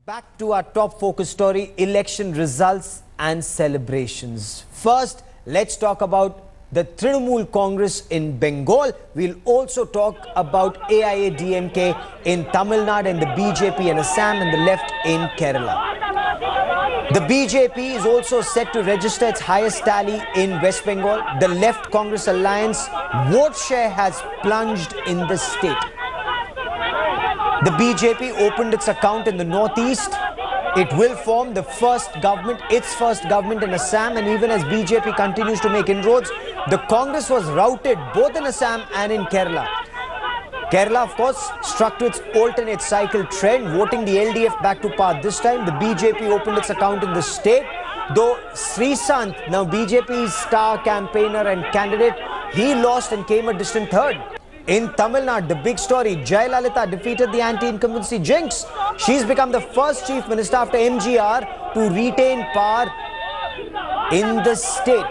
Back to our top focus story, election results and celebrations. First, let's talk about the Trinamool Congress in Bengal. We'll also talk about AIADMK in Tamil Nadu and the BJP in Assam and the left in Kerala. The BJP is also set to register its highest tally in West Bengal. The Left Congress Alliance vote share has plunged in the state. The BJP opened its account in the northeast. It will form the first government, its first government in Assam, and even as BJP continues to make inroads, the Congress was routed both in Assam and in Kerala. Kerala, of course, struck to its alternate cycle trend, voting the LDF back to power. This time, the BJP opened its account in the state, though Srisant, now BJP's star campaigner and candidate, he lost and came a distant third. In Tamil Nadu, the big story, Jayalalitha defeated the anti-incumbency jinx. She's become the first chief minister after MGR to retain power in the state.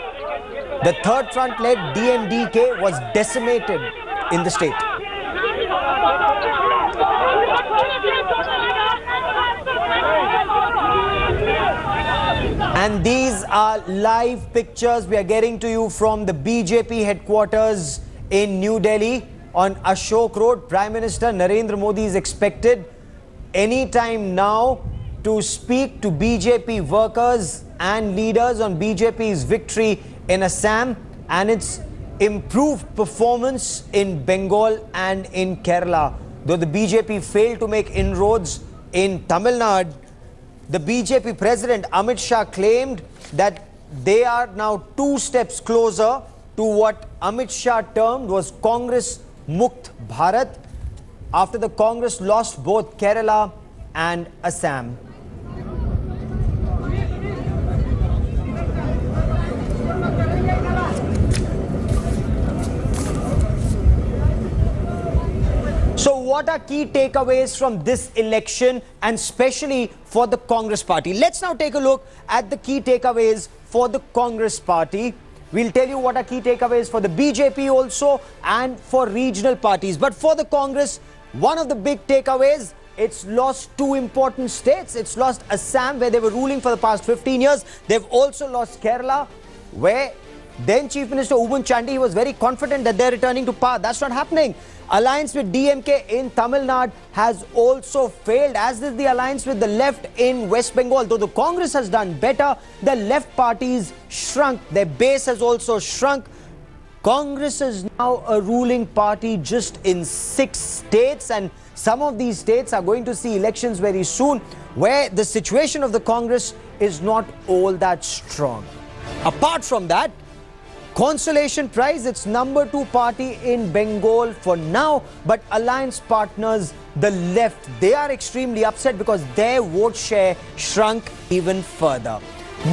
The third front-led DMDK was decimated in the state. And these are live pictures we are getting to you from the BJP headquarters in New Delhi. On Ashok Road, Prime Minister Narendra Modi is expected anytime now to speak to BJP workers and leaders on BJP's victory in Assam and its improved performance in Bengal and in Kerala. Though the BJP failed to make inroads in Tamil Nadu, the BJP President Amit Shah claimed that they are now 2 steps closer to what Amit Shah termed was Congress Mukt Bharat after the Congress lost both Kerala and Assam. So what are key takeaways from this election and especially for the Congress party? Let's now take a look at the key takeaways for the Congress party. We'll tell you what are key takeaways for the BJP also and for regional parties. But for the Congress, one of the big takeaways, it's lost 2 important states. It's lost Assam, where they were ruling for the past 15 years. They've also lost Kerala, where then Chief Minister Ubun Chandi was very confident that they're returning to power. That's not happening. Alliance with DMK in Tamil Nadu has also failed, as is the alliance with the left in West Bengal. Though the Congress has done better, the left parties shrunk. Their base has also shrunk. Congress is now a ruling party just in 6 states, and some of these states are going to see elections very soon, where the situation of the Congress is not all that strong. Apart from that, consolation prize, it's number 2 party in Bengal for now, but alliance partners, the left, they are extremely upset because their vote share shrunk even further.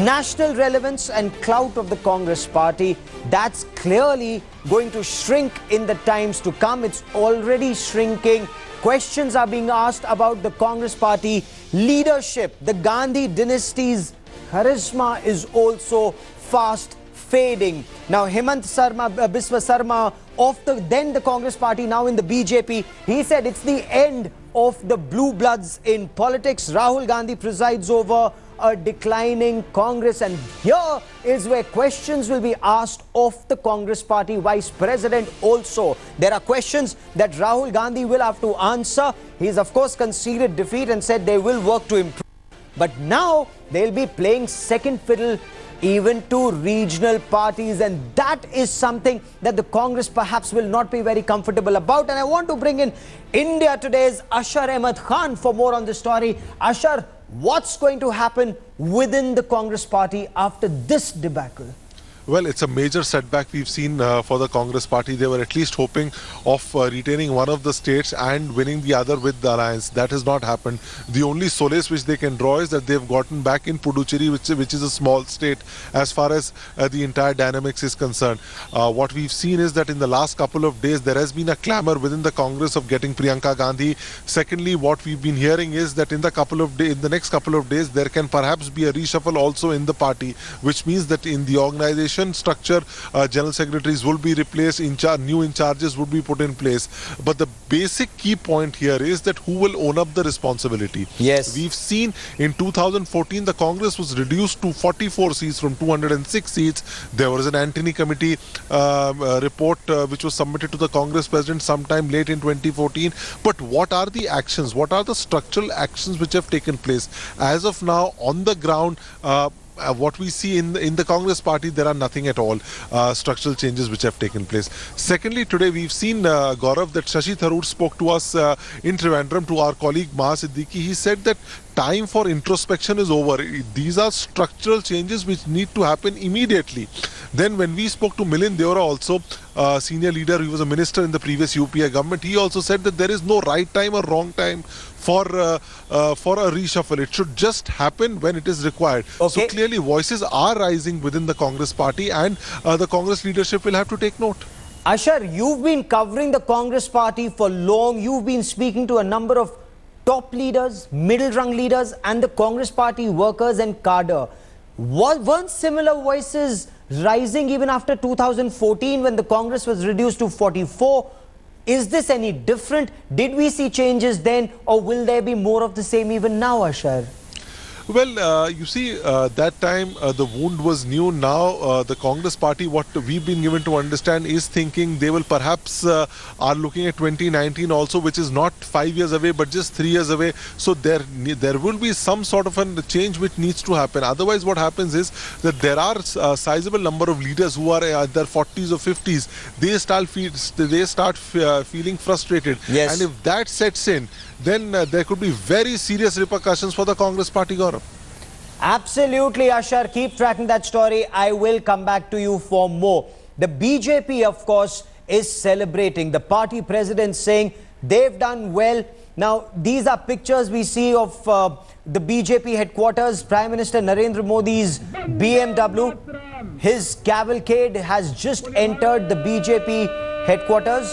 National relevance and clout of the Congress party, that's clearly going to shrink in the times to come. It's already shrinking. Questions are being asked about the Congress party leadership. The Gandhi dynasty's charisma is also fast fading. Now, Hemant Biswa Sarma of the Congress party, now in the BJP, he said it's the end of the blue bloods in politics. Rahul Gandhi presides over a declining Congress, and here is where questions will be asked of the Congress party vice president also. There are questions that Rahul Gandhi will have to answer. He's of course conceded defeat and said they will work to improve. But now they'll be playing second fiddle even to regional parties, and that is something that the Congress perhaps will not be very comfortable about. And I want to bring in India Today's Ashar Ahmed Khan for more on this story. Ashar, what's going to happen within the Congress party after this debacle? Well, it's a major setback we've seen for the Congress party. They were at least hoping of retaining one of the states and winning the other with the alliance. That has not happened. The only solace which they can draw is that they've gotten back in Puducherry, which is a small state as far as the entire dynamics is concerned. What we've seen is that in the last couple of days, there has been a clamor within the Congress of getting Priyanka Gandhi. Secondly, what we've been hearing is that in the next couple of days, there can perhaps be a reshuffle also in the party, which means that in the organization coordination structure, general secretaries will be replaced, new in charges would be put in place. But the basic key point here is that who will own up the responsibility. Yes. We've seen in 2014 the Congress was reduced to 44 seats from 206 seats. There was an Antony Committee report which was submitted to the Congress President sometime late in 2014. But what are the actions? What are the structural actions which have taken place? As of now, on the ground, what we see in the Congress party, there are nothing at all structural changes which have taken place. Secondly, today we've seen, Gaurav, that Shashi Tharoor spoke to us in Trivandrum, to our colleague Maha Siddiqui. He said that time for introspection is over. These are structural changes which need to happen immediately. Then when we spoke to Milind Deora, also senior leader, he was a minister in the previous UPA government, he also said that there is no right time or wrong time for a reshuffle. It should just happen when it is required. Okay. So clearly voices are rising within the Congress party, and the Congress leadership will have to take note. Ashar, you've been covering the Congress party for long. You've been speaking to a number of top leaders, middle-rung leaders, and the Congress party workers and cadre. Weren't similar voices rising even after 2014 when the Congress was reduced to 44? Is this any different? Did we see changes then, or will there be more of the same even now, Ashar? Well, you see, that time the wound was new. Now the Congress party, what we've been given to understand, is thinking they will perhaps are looking at 2019 also, which is not 5 years away but just 3 years away. So there will be some sort of a change which needs to happen. Otherwise what happens is that there are a sizable number of leaders who are at their 40s or 50s. They start feeling frustrated. Yes. And if that sets in, then there could be very serious repercussions for the Congress party, Gaurav. Absolutely, Ashar. Keep tracking that story. I will come back to you for more. The BJP, of course, is celebrating. The party president saying they've done well. Now, these are pictures we see of the BJP headquarters. Prime Minister Narendra Modi's BMW. His cavalcade has just entered the BJP headquarters.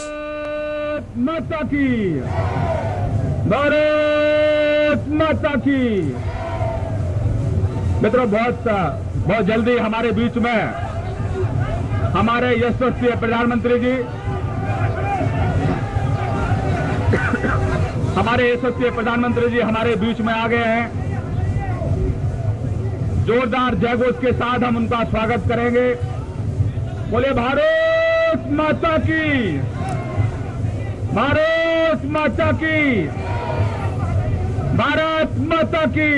Bharat माता की। मित्रों, बहुत जल्दी हमारे बीच में हमारे यशस्वी प्रधानमंत्री जी हमारे बीच में आ गए हैं। जोरदार जयघोष के साथ हम उनका स्वागत करेंगे। बोले भारत माता की, भारत माता की, भारत माता की।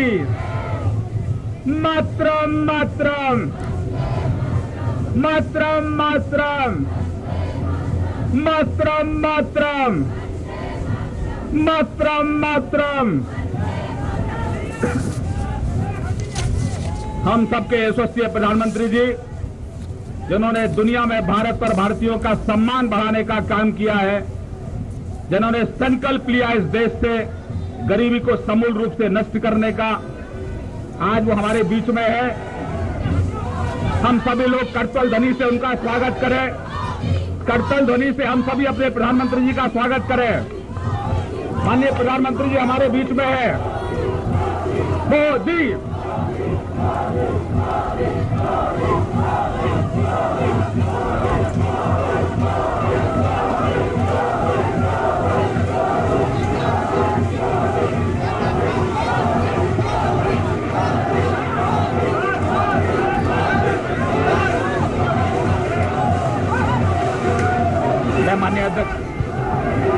मातरम मातरम, मातरम मातरम, मातरम मातरम, मातरम मातरम। हम सबके यशस्वी प्रधानमंत्री जी, जिन्होंने दुनिया में भारत और भारतीयों का सम्मान बढ़ाने का काम किया है, जिन्होंने संकल्प लिया इस देश से गरीबी को समूल रूप से नष्ट करने का, आज वो हमारे बीच में है। हम सभी लोग करतल ध्वनि से उनका स्वागत करें। करतल ध्वनि से हम सभी अपने प्रधानमंत्री जी का स्वागत करें। माननीय प्रधानमंत्री जी हमारे बीच में है। मोदी, माननीय अध्यक्ष,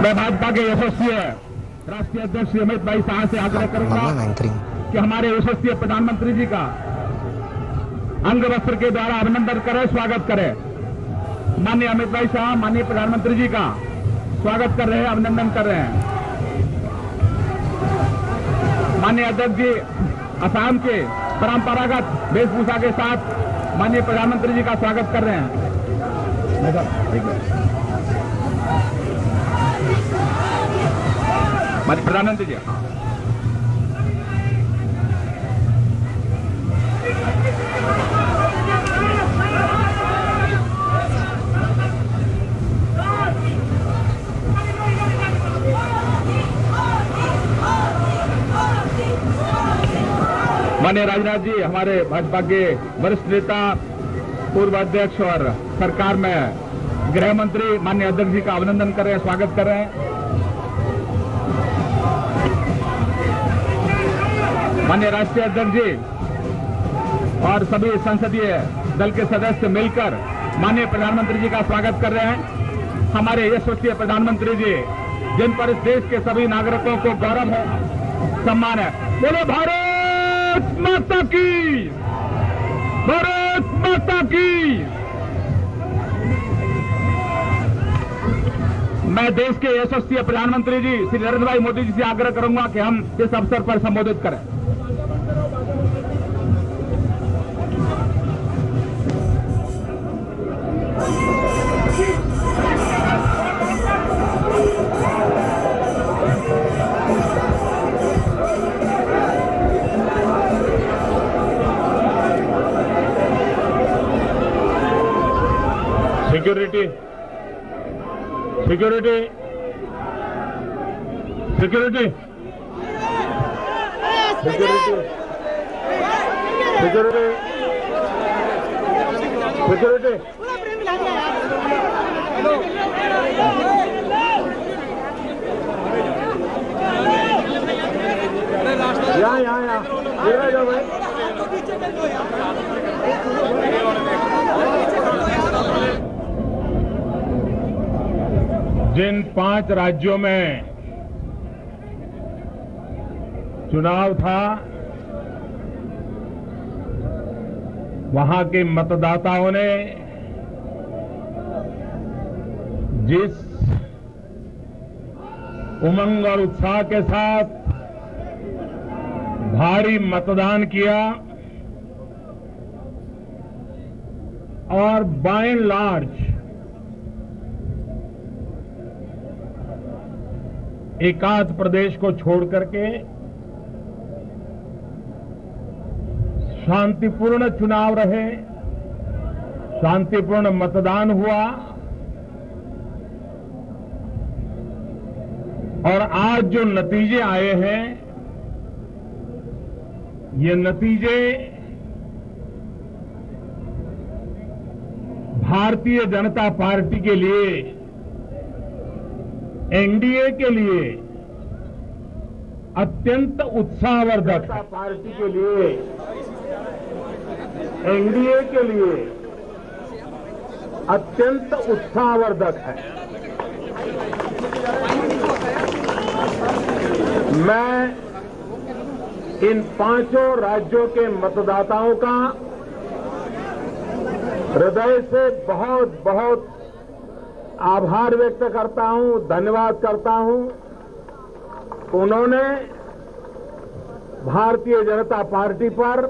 मैं भाजपा के यशस्वी राष्ट्रीय अध्यक्ष अमित भाई शाह से आग्रह करूंगा कि हमारे यशस्वी प्रधानमंत्री जी का अंग वस्त्र के द्वारा अभिनंदन करें, स्वागत करें। माननीय अमित भाई शाह माननीय प्रधानमंत्री जी का स्वागत कर रहे हैं, अभिनंदन कर रहे हैं। माननीय अध्यक्ष जी असम के परंपरागत वेशभूषा के साथ माननीय प्रधानमंत्री जी का स्वागत कर रहे हैं। माननीय प्रधानमंत्री जी, माननीय राजनाथ जी, हमारे भाजपा के वरिष्ठ नेता पूर्व अध्यक्ष और सरकार में गृह मंत्री माननीय अध्यक्ष जी का अभिनंदन कर रहे हैं, स्वागत कर रहे हैं। माननीय राष्ट्रीय अध्यक्ष जी और सभी संसदीय दल के सदस्य मिलकर माननीय प्रधानमंत्री जी का स्वागत कर रहे हैं। हमारे यशस्वी प्रधानमंत्री जी जिन पर इस देश के सभी नागरिकों को गौरव है, सम्मान है। बोलो भारत माता की, भारत माता की। मैं देश के यशस्वी प्रधानमंत्री जी श्री नरेंद्र भाई मोदी जी से आग्रह करूंगा कि हम इस अवसर पर संबोधित करें। Security, security, security, security, security, security. यहाँ जाओ भाई। जिन 5 राज्यों में चुनाव था, वहां के मतदाताओं ने जिस उमंग और उत्साह के साथ भारी मतदान किया और बाय एंड लार्ज एकाध प्रदेश को छोड़ करके शांतिपूर्ण चुनाव रहे, शांतिपूर्ण मतदान हुआ और आज जो नतीजे आए हैं, ये नतीजे भारतीय जनता पार्टी के लिए, एनडीए के लिए अत्यंत उत्साहवर्धक है। पार्टी के लिए, एनडीए के लिए अत्यंत उत्साहवर्धक है। मैं इन 5 राज्यों के मतदाताओं का हृदय से बहुत बहुत आभार व्यक्त करता हूं, धन्यवाद करता हूं। उन्होंने भारतीय जनता पार्टी पर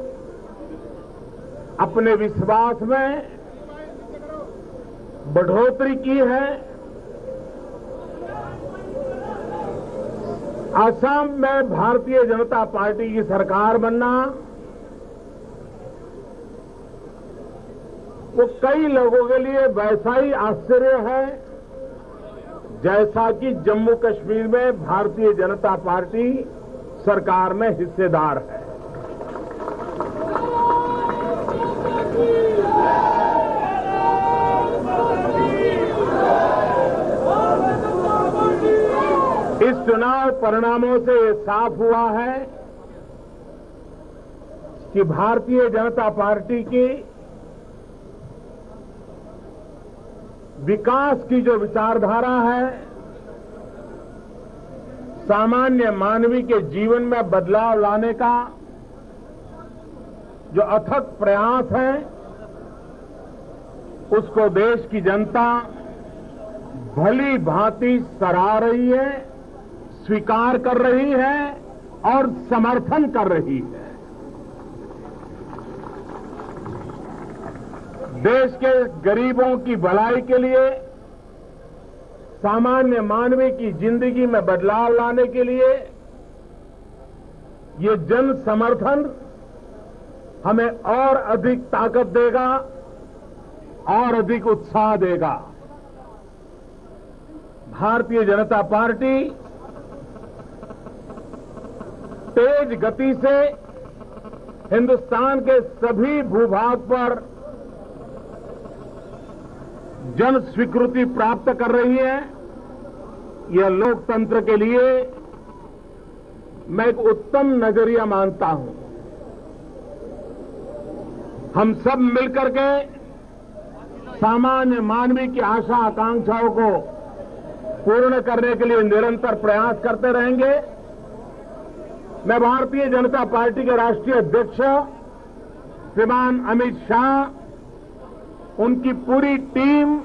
अपने विश्वास में बढ़ोतरी की है। असम में भारतीय जनता पार्टी की सरकार बनना वो कई लोगों के लिए वैसा ही आश्चर्य है जैसा कि जम्मू कश्मीर में भारतीय जनता पार्टी सरकार में हिस्सेदार है। इस चुनाव परिणामों से ये साफ हुआ है कि भारतीय जनता पार्टी की विकास की जो विचारधारा है, सामान्य मानवी के जीवन में बदलाव लाने का जो अथक प्रयास है, उसको देश की जनता भली भांति सराह रही है, स्वीकार कर रही है और समर्थन कर रही है। देश के गरीबों की भलाई के लिए, सामान्य मानवी की जिंदगी में बदलाव लाने के लिए ये जन समर्थन हमें और अधिक ताकत देगा और अधिक उत्साह देगा। भारतीय जनता पार्टी तेज गति से हिंदुस्तान के सभी भूभाग पर जन स्वीकृति प्राप्त कर रही है, यह लोकतंत्र के लिए मैं एक उत्तम नजरिया मानता हूं। हम सब मिलकर के सामान्य मानवीय की आशा आकांक्षाओं को पूर्ण करने के लिए निरंतर प्रयास करते रहेंगे। मैं भारतीय जनता पार्टी के राष्ट्रीय अध्यक्ष श्रीमान अमित शाह, उनकी पूरी टीम,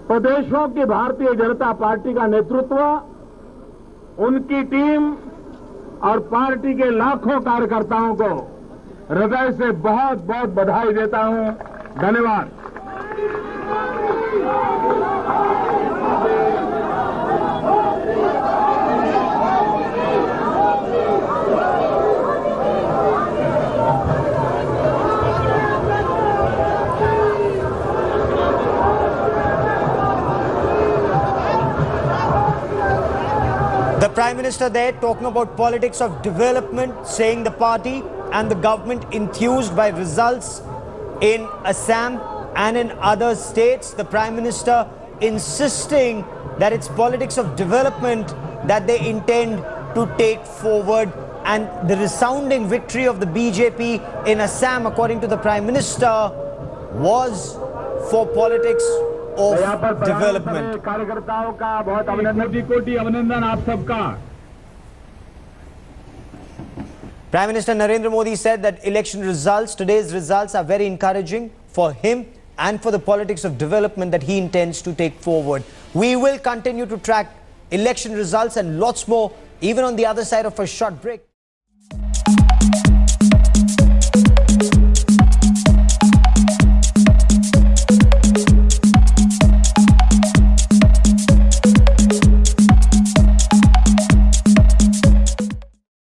प्रदेशों की भारतीय जनता पार्टी का नेतृत्व, उनकी टीम और पार्टी के लाखों कार्यकर्ताओं को हृदय से बहुत बहुत बधाई देता हूं। धन्यवाद। The Prime Minister there talking about politics of development, saying the party and the government enthused by results in Assam and in other states. The Prime Minister insisting that it's politics of development that they intend to take forward, and the resounding victory of the BJP in Assam, according to the Prime Minister, was for politics of development. कार्यकर्ताओं का बहुत कोटि अभिनंदन आप सबका। Prime Minister Narendra Modi said that election results, today's results, are very encouraging for him and for the politics of development that he intends to take forward. We will continue to track election results and lots more, even on the other side of a short break.